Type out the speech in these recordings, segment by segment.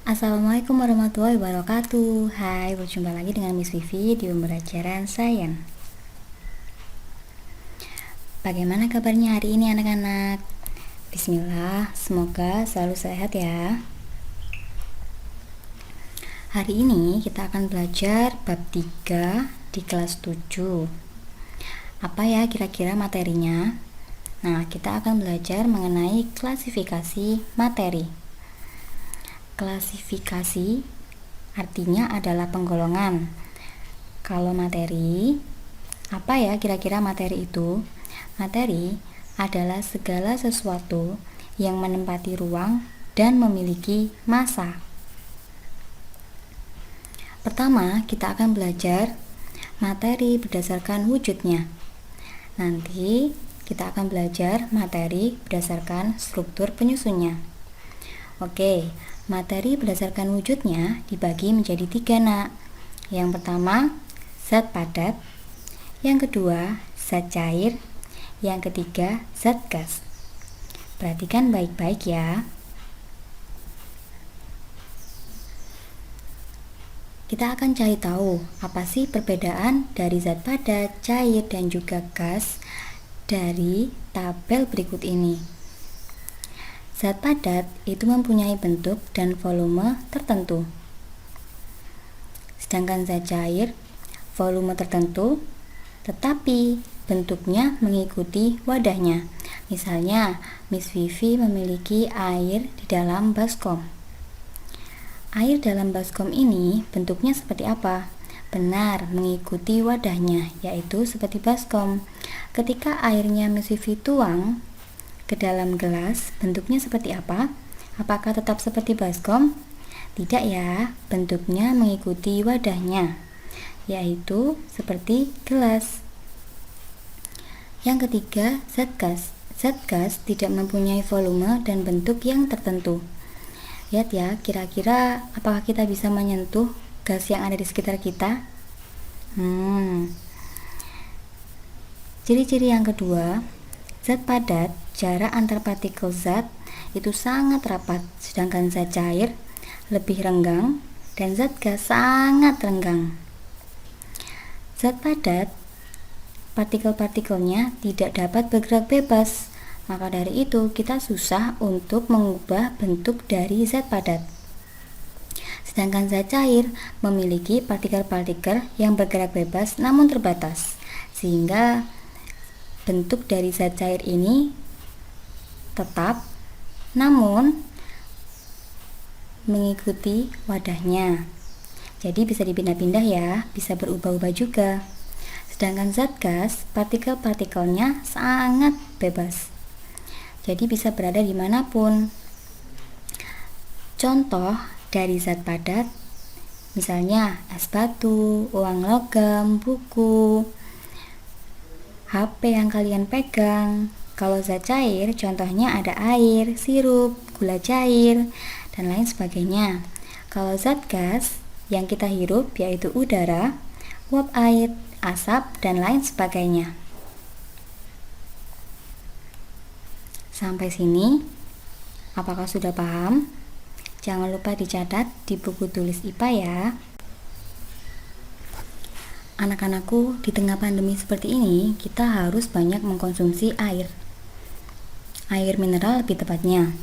Assalamualaikum warahmatullahi wabarakatuh. Hai, berjumpa lagi dengan Miss Vivi di pembelajaran sains. Bagaimana kabarnya hari ini anak-anak? Bismillah, semoga selalu sehat ya. Hari ini kita akan belajar bab 3 di kelas 7. Apa ya kira-kira materinya? Nah, kita akan belajar mengenai klasifikasi materi. Klasifikasi artinya adalah penggolongan. Kalau materi, apa ya kira-kira materi itu? Materi adalah segala sesuatu yang menempati ruang dan memiliki massa. Pertama, kita akan belajar materi berdasarkan wujudnya. Nanti kita akan belajar materi berdasarkan struktur penyusunnya. Oke, materi berdasarkan wujudnya dibagi menjadi 3, nak. Yang pertama, zat padat. Yang kedua, zat cair. Yang ketiga, zat gas. Perhatikan baik-baik ya. Kita akan cari tahu apa sih perbedaan dari zat padat, cair, dan juga gas dari tabel berikut ini. Zat padat itu mempunyai bentuk dan volume tertentu. Sedangkan zat cair, volume tertentu, tetapi bentuknya mengikuti wadahnya. Misalnya, Miss Vivi memiliki air di dalam baskom. Air dalam baskom ini bentuknya seperti apa? Benar, mengikuti wadahnya, yaitu seperti baskom. Ketika airnya Miss Vivi tuang ke dalam gelas, bentuknya seperti apa? Apakah tetap seperti baskom? Tidak ya, bentuknya mengikuti wadahnya, yaitu seperti gelas. Yang ketiga, zat gas. Zat gas tidak mempunyai volume dan bentuk yang tertentu. Lihat ya, kira-kira apakah kita bisa menyentuh gas yang ada di sekitar kita? Ciri-ciri yang kedua, zat padat, jarak antar partikel zat itu sangat rapat, sedangkan zat cair lebih renggang dan zat gas sangat renggang. Zat padat, partikel-partikelnya tidak dapat bergerak bebas, maka dari itu kita susah untuk mengubah bentuk dari zat padat. Sedangkan zat cair memiliki partikel-partikel yang bergerak bebas namun terbatas, sehingga bentuk dari zat cair ini tetap namun mengikuti wadahnya. Jadi bisa dipindah-pindah ya, bisa berubah-ubah juga. Sedangkan zat gas, partikel-partikelnya sangat bebas. Jadi bisa berada dimanapun. Contoh dari zat padat, misalnya es batu, uang logam, buku, HP yang kalian pegang. Kalau zat cair, contohnya ada air, sirup, gula cair, dan lain sebagainya. Kalau zat gas, yang kita hirup yaitu udara, uap air, asap, dan lain sebagainya. Sampai sini, apakah sudah paham? Jangan lupa dicatat di buku tulis IPA ya. Anak-anakku, di tengah pandemi seperti ini, kita harus banyak mengkonsumsi air mineral lebih tepatnya.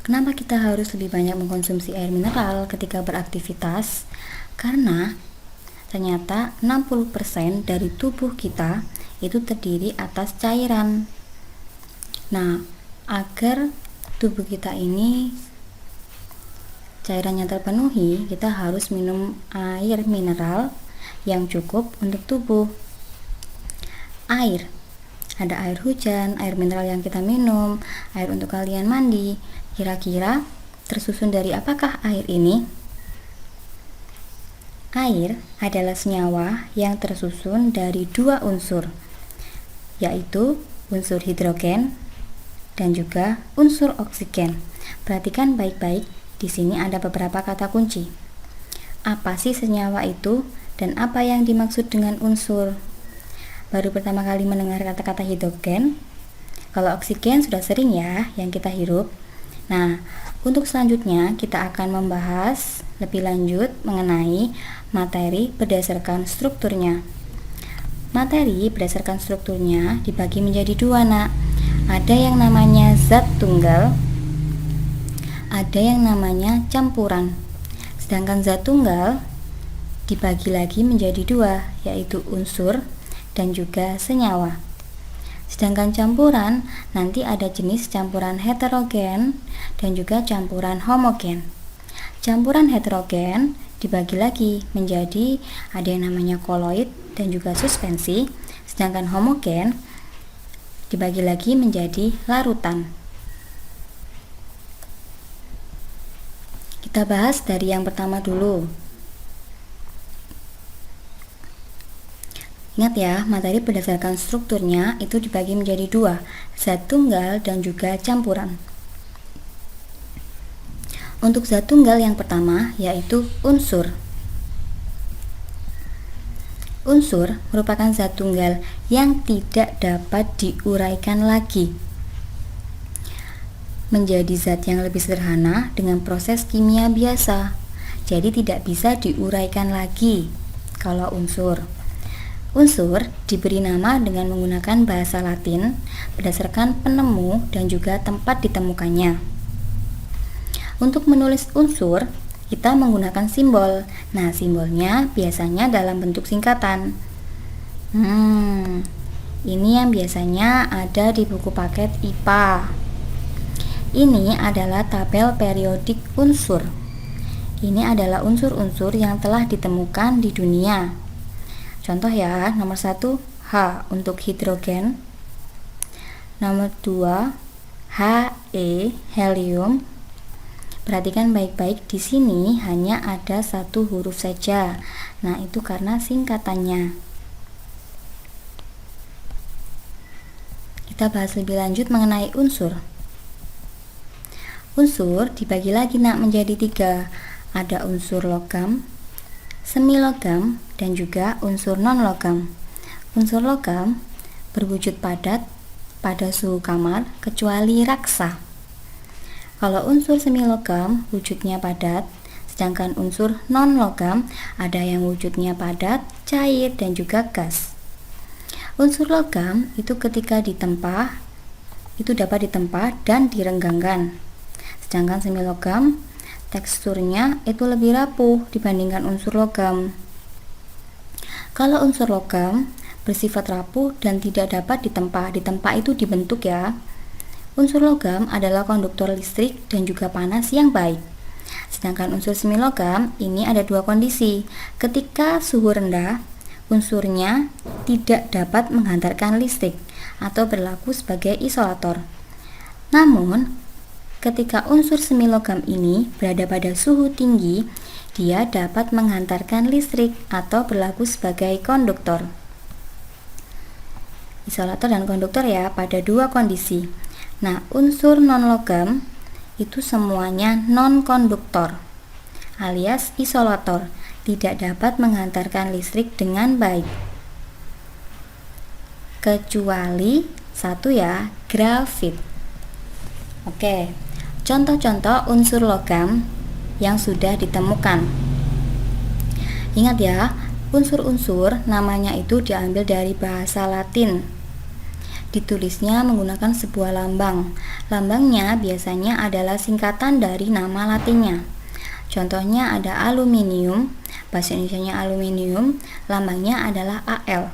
Kenapa kita harus lebih banyak mengkonsumsi air mineral ketika beraktivitas? Karena ternyata 60% dari tubuh kita itu terdiri atas cairan. Nah, agar tubuh kita ini cairannya terpenuhi, kita harus minum air mineral yang cukup untuk tubuh. Air, ada air hujan, air mineral yang kita minum, air untuk kalian mandi. Kira-kira tersusun dari apakah air ini? Air adalah senyawa yang tersusun dari 2 unsur, yaitu unsur hidrogen dan juga unsur oksigen. Perhatikan baik-baik, di sini ada beberapa kata kunci. Apa sih senyawa itu? Dan apa yang dimaksud dengan unsur? Baru pertama kali mendengar kata-kata hidrogen. Kalau oksigen sudah sering ya yang kita hirup. Nah, Untuk selanjutnya, kita akan membahas lebih lanjut mengenai materi berdasarkan strukturnya. Materi berdasarkan strukturnya dibagi menjadi dua, nak. Ada yang namanya zat tunggal, ada yang namanya campuran. Sedangkan zat tunggal dibagi lagi menjadi dua, yaitu unsur dan juga senyawa. Sedangkan campuran nanti ada jenis campuran heterogen dan juga campuran homogen. Campuran heterogen dibagi lagi menjadi ada yang namanya koloid dan juga suspensi, sedangkan homogen dibagi lagi menjadi larutan. Kita bahas dari yang pertama dulu. Ingat ya, materi berdasarkan strukturnya itu dibagi menjadi dua, zat tunggal dan juga campuran. Untuk zat tunggal yang pertama yaitu unsur. Unsur merupakan zat tunggal yang tidak dapat diuraikan lagi menjadi zat yang lebih sederhana dengan proses kimia biasa. Jadi tidak bisa diuraikan lagi kalau unsur. Unsur diberi nama dengan menggunakan bahasa Latin berdasarkan penemu dan juga tempat ditemukannya. Untuk menulis unsur, kita menggunakan simbol. Nah, simbolnya biasanya dalam bentuk singkatan. Ini yang biasanya ada di buku paket IPA. Ini adalah tabel periodik unsur. Ini adalah unsur-unsur yang telah ditemukan di dunia. Contoh ya, nomor 1 H untuk hidrogen, nomor 2 He, helium. Perhatikan baik-baik, di sini hanya ada satu huruf saja. Nah, itu karena singkatannya. Kita bahas lebih lanjut mengenai unsur. Unsur dibagi lagi, nak, menjadi 3. Ada unsur logam, semi logam, dan juga unsur non logam. Unsur logam berwujud padat pada suhu kamar kecuali raksa. Kalau unsur semi logam wujudnya padat, sedangkan unsur non logam ada yang wujudnya padat, cair, dan juga gas. Unsur logam itu ketika ditempa itu dapat ditempa dan direnggangkan. Sedangkan semi logam teksturnya itu lebih rapuh dibandingkan unsur logam. Kalau unsur logam bersifat rapuh dan tidak dapat ditempa itu dibentuk ya. Unsur logam adalah konduktor listrik dan juga panas yang baik. Sedangkan unsur semi logam ini ada dua kondisi. Ketika suhu rendah, unsurnya tidak dapat menghantarkan listrik atau berlaku sebagai isolator. Namun, ketika unsur semi logam ini berada pada suhu tinggi, dia dapat menghantarkan listrik atau berlaku sebagai konduktor. Isolator dan konduktor ya pada dua kondisi. Nah, unsur non-logam itu semuanya non-konduktor alias isolator, tidak dapat menghantarkan listrik dengan baik. Kecuali satu ya, grafit. Oke, contoh-contoh unsur logam yang sudah ditemukan. Ingat ya, unsur-unsur namanya itu diambil dari bahasa Latin. Ditulisnya menggunakan sebuah lambang. Lambangnya biasanya adalah singkatan dari nama Latinnya. Contohnya ada aluminium, bahasa Indonesianya aluminium, lambangnya adalah Al.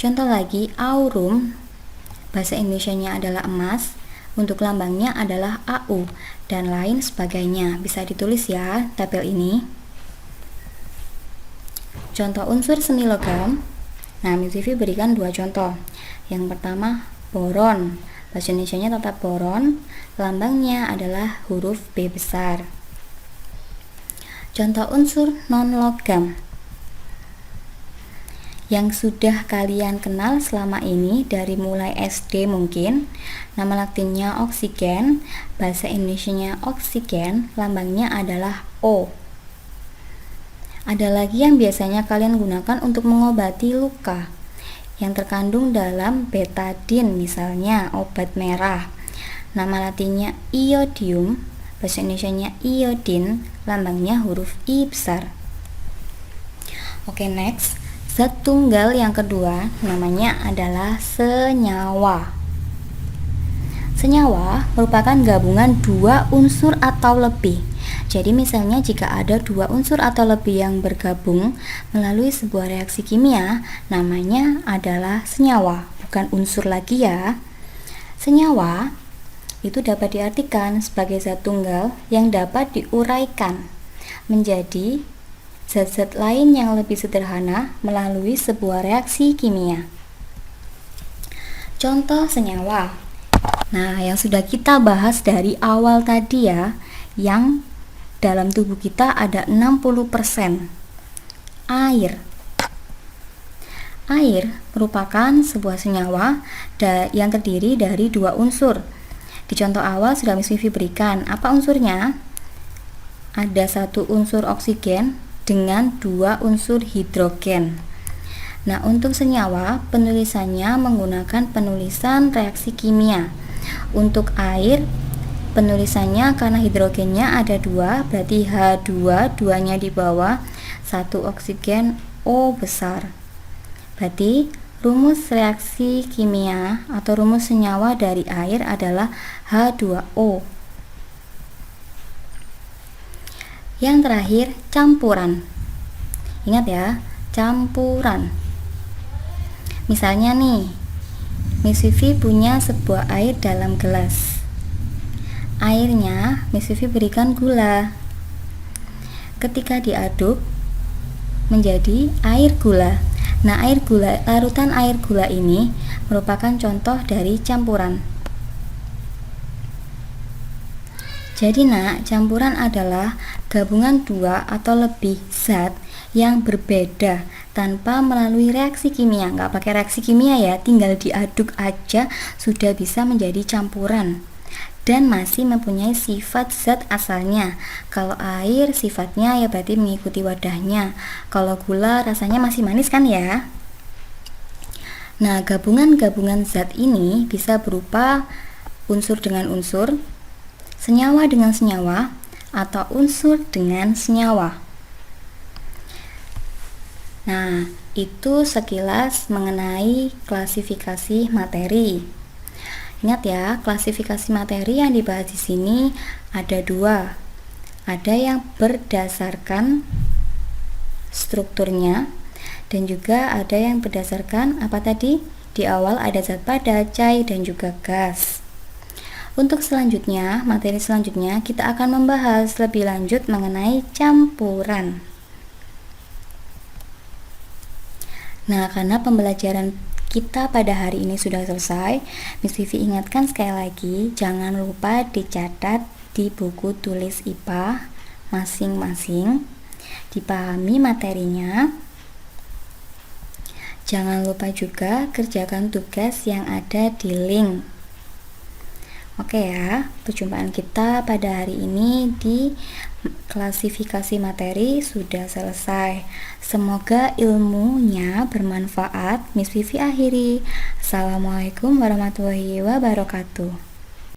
Contoh lagi aurum, bahasa Indonesianya adalah emas, untuk lambangnya adalah AU, dan lain sebagainya. Bisa ditulis ya tabel ini. Contoh unsur semi logam. Nah, Miss Vivi berikan dua contoh. Yang pertama boron, bahasa Indonesianya tetap boron, lambangnya adalah huruf B besar. Contoh unsur non logam yang sudah kalian kenal selama ini dari mulai SD mungkin. Nama Latinnya oksigen, bahasa Indonesianya oksigen, lambangnya adalah O. Ada lagi yang biasanya kalian gunakan untuk mengobati luka yang terkandung dalam betadin, misalnya obat merah. Nama Latinnya iodium, bahasa Indonesianya iodin, lambangnya huruf I besar. Oke, next. Zat tunggal yang kedua namanya adalah senyawa. Senyawa merupakan gabungan dua unsur atau lebih. Jadi misalnya jika ada dua unsur atau lebih yang bergabung melalui sebuah reaksi kimia, namanya adalah senyawa, bukan unsur lagi ya. Senyawa itu dapat diartikan sebagai zat tunggal yang dapat diuraikan menjadi zat-zat lain yang lebih sederhana melalui sebuah reaksi kimia. Contoh senyawa. Nah, yang sudah kita bahas dari awal tadi ya, yang dalam tubuh kita ada 60% air. Air merupakan sebuah senyawa yang terdiri dari dua unsur. Di contoh awal sudah Miss Vivi berikan. Apa unsurnya? Ada satu unsur oksigen dengan dua unsur hidrogen. Nah, untuk senyawa penulisannya menggunakan penulisan reaksi kimia. Untuk air penulisannya karena hidrogennya ada dua, berarti H2, duanya di bawah, satu oksigen, O besar. Berarti rumus reaksi kimia atau rumus senyawa dari air adalah H2O. Yang terakhir, campuran. Ingat ya, campuran. Misalnya nih, Miss Vivi punya sebuah air dalam gelas. Airnya Miss Vivi berikan gula. Ketika diaduk menjadi air gula. Nah, larutan air gula ini merupakan contoh dari campuran. Jadi nak, campuran adalah gabungan dua atau lebih zat yang berbeda tanpa melalui reaksi kimia. Nggak pakai reaksi kimia ya, tinggal diaduk aja sudah bisa menjadi campuran dan masih mempunyai sifat zat asalnya. Kalau air sifatnya ya berarti mengikuti wadahnya. Kalau gula rasanya masih manis kan ya. Nah, gabungan-gabungan zat ini bisa berupa unsur dengan unsur, senyawa dengan senyawa, atau unsur dengan senyawa. Nah, itu sekilas mengenai klasifikasi materi. Ingat ya, klasifikasi materi yang dibahas di sini ada dua. Ada yang berdasarkan strukturnya dan juga ada yang berdasarkan apa tadi? Di awal ada zat padat, cair, dan juga gas. Untuk selanjutnya, materi selanjutnya kita akan membahas lebih lanjut mengenai campuran. Nah, karena pembelajaran kita pada hari ini sudah selesai, Miss Vivi ingatkan sekali lagi, jangan lupa dicatat di buku tulis IPA masing-masing, dipahami materinya. Jangan lupa juga kerjakan tugas yang ada di link. Oke ya, perjumpaan kita pada hari ini di klasifikasi materi sudah selesai. Semoga ilmunya bermanfaat. Miss Vivi akhiri. Assalamualaikum warahmatullahi wabarakatuh.